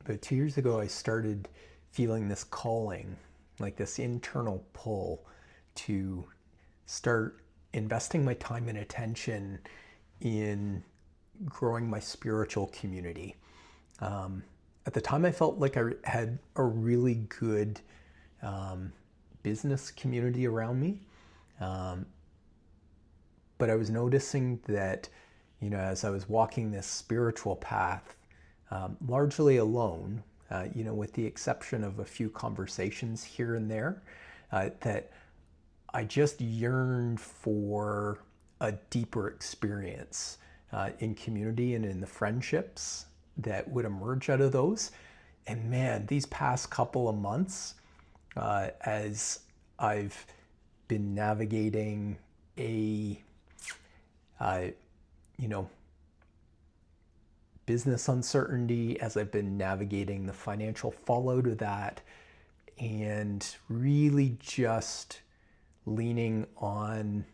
But 2 years ago, I started feeling this calling, like this internal pull to start investing my time and attention in growing my spiritual community. At the time, I felt like I had a really good business community around me. But I was noticing that, as I was walking this spiritual path, largely alone, with the exception of a few conversations here and there, that I just yearned for a deeper experience in community and in the friendships that would emerge out of those. And man, these past couple of months, as I've been navigating a, business uncertainty, as I've been navigating the financial fallout of that, and really just leaning on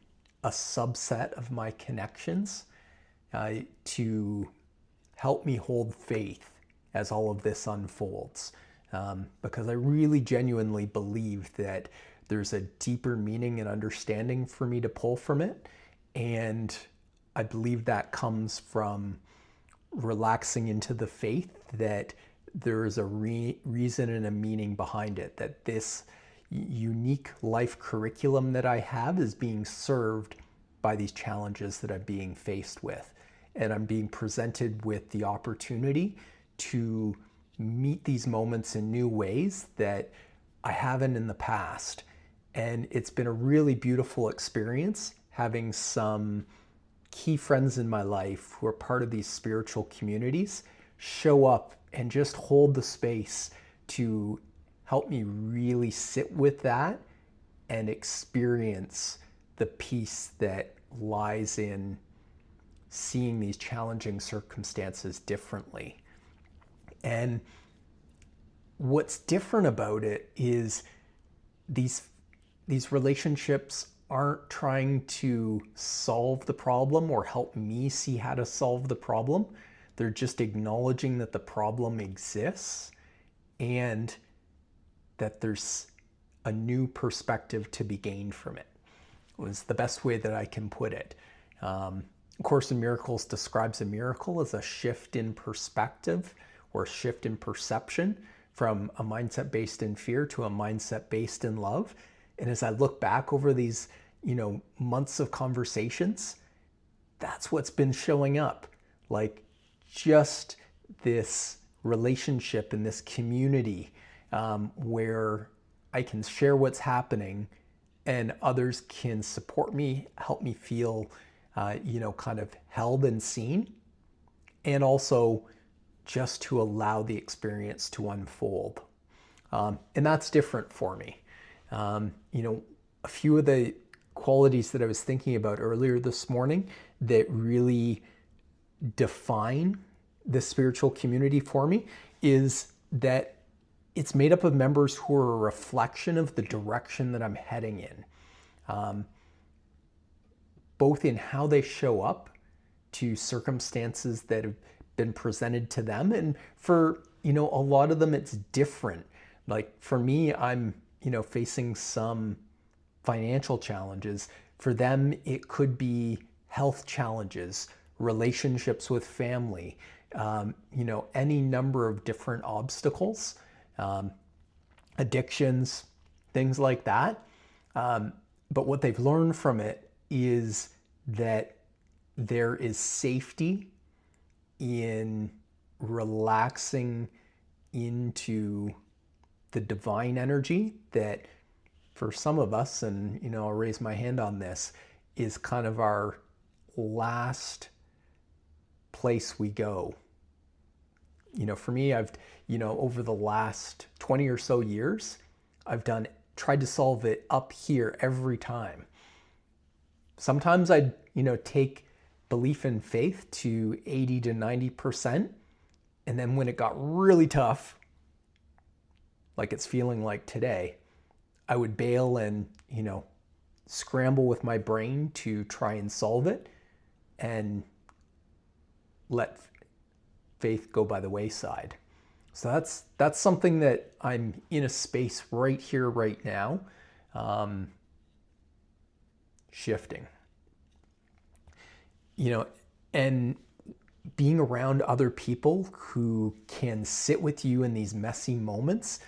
a subset of my connections to help me hold faith as all of this unfolds. Because I really genuinely believe that there's a deeper meaning and understanding for me to pull from it. And I believe that comes from relaxing into the faith that there is a reason and a meaning behind it, that this unique life curriculum that I have is being served by these challenges that I'm being faced with. And I'm being presented with the opportunity to meet these moments in new ways that I haven't in the past. And it's been a really beautiful experience having some key friends in my life who are part of these spiritual communities show up and just hold the space to help me really sit with that and experience the peace that lies in seeing these challenging circumstances differently. And what's different about it is these relationships aren't trying to solve the problem or help me see how to solve the problem. They're just acknowledging that the problem exists and that there's a new perspective to be gained from it. Was the best way that I can put it. A Course in Miracles describes a miracle as a shift in perspective or a shift in perception from a mindset based in fear to a mindset based in love. And as I look back over these, months of conversations, that's what's been showing up. Like just this relationship and this community where I can share what's happening and others can support me, help me feel, kind of held and seen, and also just to allow the experience to unfold. And that's different for me. A few of the qualities that I was thinking about earlier this morning that really define the spiritual community for me is that it's made up of members who are a reflection of the direction that I'm heading in, both in how they show up to circumstances that have been presented to them. And for, a lot of them, it's different. Like for me, I'm, facing some financial challenges. For them, it could be health challenges, relationships with family, any number of different obstacles, addictions, things like that. But what they've learned from it is that there is safety in relaxing into the divine energy that for some of us, and I'll raise my hand on this, is kind of our last place we go. For me, I've, over the last 20 or so years, I've tried to solve it up here every time. Sometimes I'd, take belief and faith to 80 to 90%. And then when it got really tough, like it's feeling like today, I would bail and, scramble with my brain to try and solve it and let faith go by the wayside. So that's something that I'm in a space right here, right now, um, shifting. You know, and being around other people who can sit with you in these messy moments,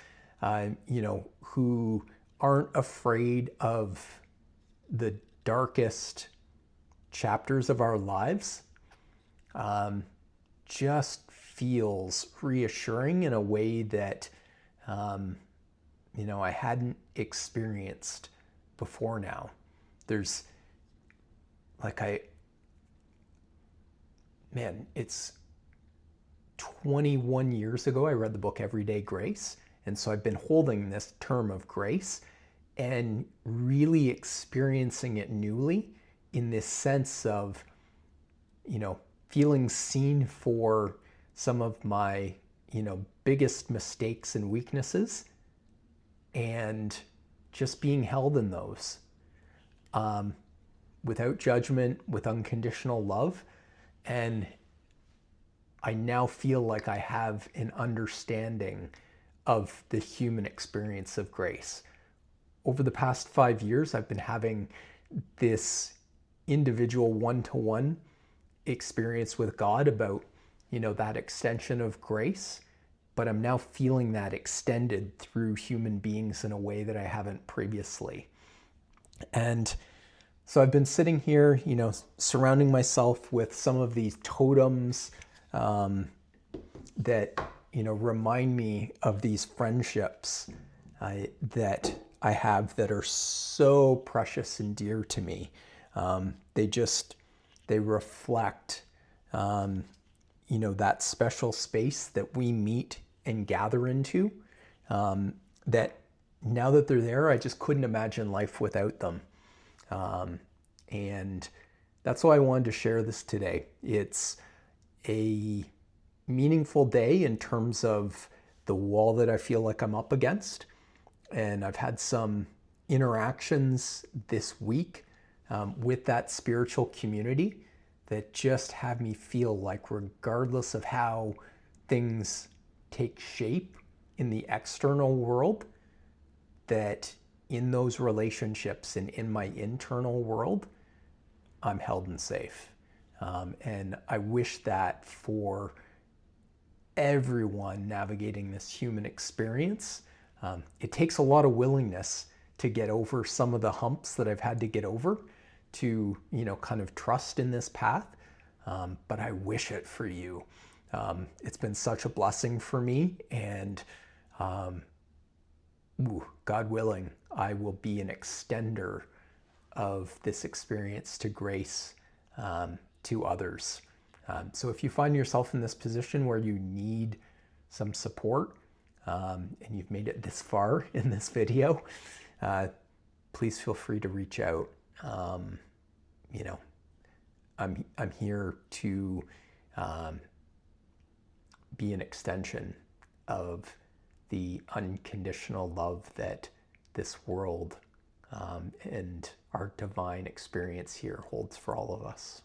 who aren't afraid of the darkest chapters of our lives, just feels reassuring in a way that, I hadn't experienced before now. There's like, it's 21 years ago I read the book Everyday Grace. And so I've been holding this term of grace and really experiencing it newly in this sense of, feeling seen for some of my, biggest mistakes and weaknesses, and just being held in those, without judgment, with unconditional love. And I now feel like I have an understanding of the human experience of grace. Over the past 5 years, I've been having this individual one-to-one experience with God about, that extension of grace. But I'm now feeling that extended through human beings in a way that I haven't previously. And so I've been sitting here, surrounding myself with some of these totems, that, remind me of these friendships that I have that are so precious and dear to me. They reflect, that special space that we meet and gather into, that now that they're there, I just couldn't imagine life without them. And that's why I wanted to share this today. It's a meaningful day in terms of the wall that I feel like I'm up against. And I've had some interactions this week, with that spiritual community that just have me feel like, regardless of how things take shape in the external world, that in those relationships and in my internal world, I'm held and safe. And I wish that for everyone navigating this human experience. It takes a lot of willingness to get over some of the humps that I've had to get over to, kind of trust in this path. But I wish it for you. It's been such a blessing for me, and God willing, I will be an extender of this experience to grace, to others. So if you find yourself in this position where you need some support, and you've made it this far in this video, please feel free to reach out. I'm here to be an extension of the unconditional love that this world, and our divine experience here holds for all of us.